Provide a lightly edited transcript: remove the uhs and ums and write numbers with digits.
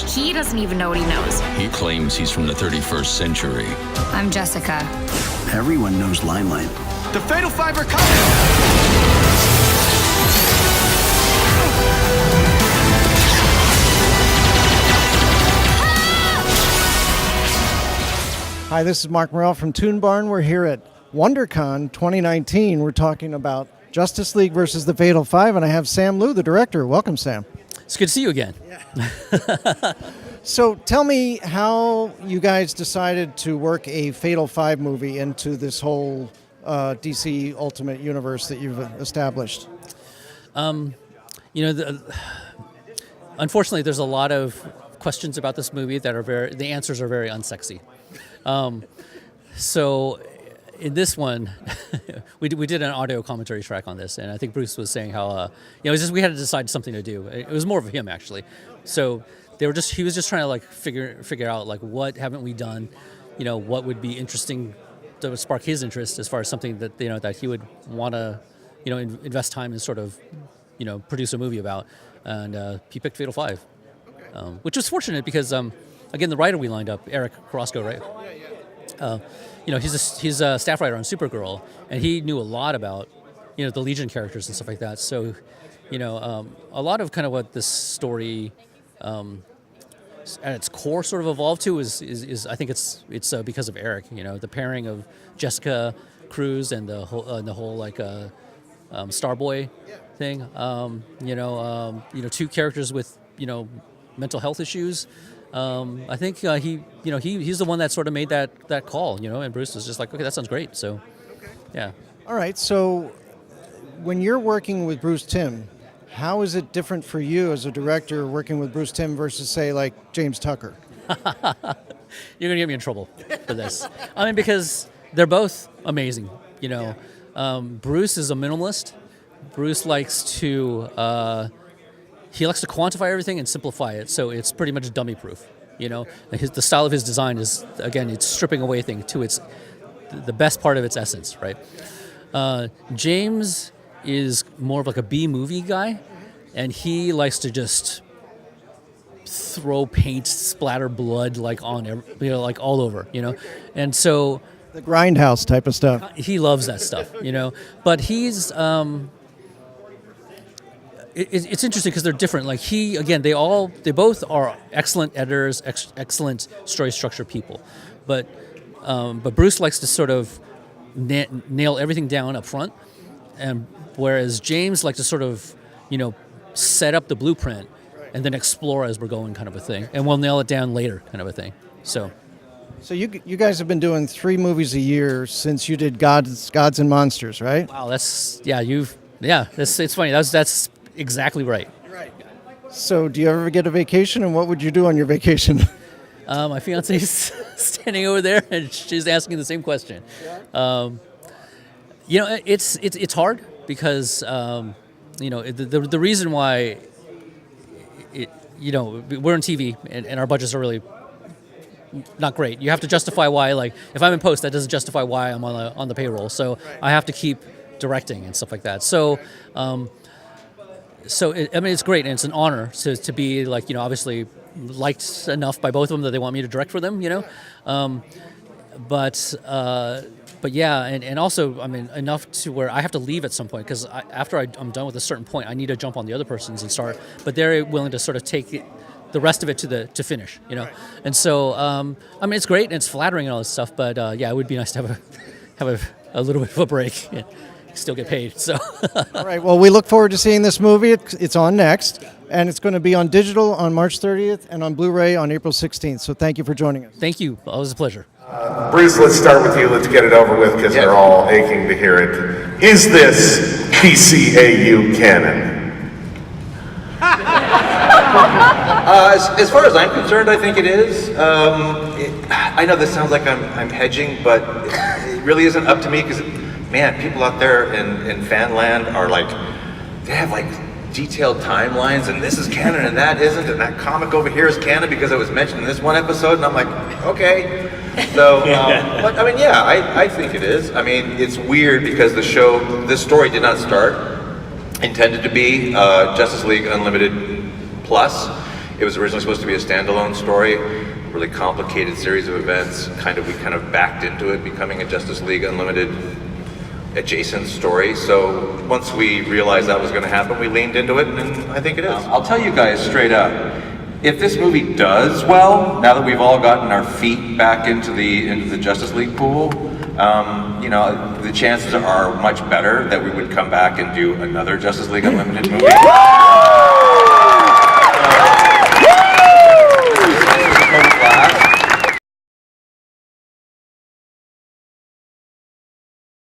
knows. He doesn't even know what he knows. He claims he's from the 31st century. I'm Jessica. Everyone knows Limelight. The Fatal Five are coming! Hi, this is Marc Morrell from ToonBarn. We're here at WonderCon 2019. We're talking about Justice League versus the Fatal Five, and I have Sam Liu, the director. Welcome, Sam. It's good to see you again. Yeah. So tell me how you guys decided to work a Fatal Five movie into this whole DC Ultimate Universe that you've established. Unfortunately, there's a lot of questions about this movie that are the answers are very unsexy. So in this one, we did an audio commentary track on this, and I think Bruce was saying how it was just we had to decide something to do. It was more of him actually. So he was just trying to like figure out like what haven't we done, what would be interesting to spark his interest as far as something that that he would want to invest time and sort of produce a movie about, and he picked Fatal Five, which was fortunate because again the writer we lined up, Eric Carrasco, right? He's a staff writer on Supergirl, and he knew a lot about the Legion characters and stuff like that. So a lot of kind of what this story at its core sort of evolved to is I think it's because of Eric. The pairing of Jessica Cruz and the whole like Starboy thing. Two characters with mental health issues. I think he's the one that sort of made that call, and Bruce was just like, okay, that sounds great. So, yeah. All right. So, when you're working with Bruce Timm, how is it different for you as a director working with Bruce Timm versus, say, like James Tucker? You're gonna get me in trouble for this. I mean, because they're both amazing. Bruce is a minimalist. Bruce likes to quantify everything and simplify it, so it's pretty much dummy-proof. The style of his design is, again, it's stripping away things to the best part of its essence, right? James is more of like a B-movie guy, and he likes to just throw paint, splatter blood like on like all over, and so the grindhouse type of stuff. He loves that stuff, but he's. It's interesting because they're different. Like they both are excellent editors, excellent story structure people, but Bruce likes to sort of nail everything down up front, and whereas James likes to sort of set up the blueprint and then explore as we're going, kind of a thing, and we'll nail it down later, kind of a thing. So you guys have been doing 3 movies a year since you did Gods and Monsters, right? Wow, it's funny. That's exactly right. Right. So do you ever get a vacation, and what would you do on your vacation? My fiance's standing over there, and she's asking the same question. It's hard because the reason why we're in TV and our budgets are really not great. You have to justify why. Like if I'm in post, that doesn't justify why I'm on the payroll. So right. I have to keep directing and stuff like that. So. It's great, and it's an honor to be obviously liked enough by both of them that they want me to direct for them, but yeah, and also enough to where I have to leave at some point because after I'm done with a certain point, I need to jump on the other person's and start. But they're willing to sort of take the rest of it to finish, Right. And so it's great and it's flattering and all this stuff, but it would be nice to have a little bit of a break. Yeah. Still get paid. So. All right. Well, we look forward to seeing this movie. It's on next, and it's going to be on digital on March 30th and on Blu-ray on April 16th. So thank you for joining us. Thank you. It was a pleasure. Bruce, let's start with you. Let's get it over with because they're all aching to hear it. Is this PCAU canon? As far as I'm concerned, I think it is. I know this sounds like I'm hedging, but it really isn't up to me because. Man, people out there in fan land are they have detailed timelines, and this is canon and that isn't, and that comic over here is canon because it was mentioned in this one episode, and I'm like, okay. So, but I think it is. It's weird because this story did not start intended to be Justice League Unlimited Plus. It was originally supposed to be a standalone story, a really complicated series of events. We kind of backed into it, becoming a Justice League Unlimited adjacent story. So once we realized that was going to happen, we leaned into it, and I think it is. I'll tell you guys straight up, if this movie does well, now that we've all gotten our feet back into the Justice League pool, you know, the chances are much better that we would come back and do another Justice League Unlimited movie.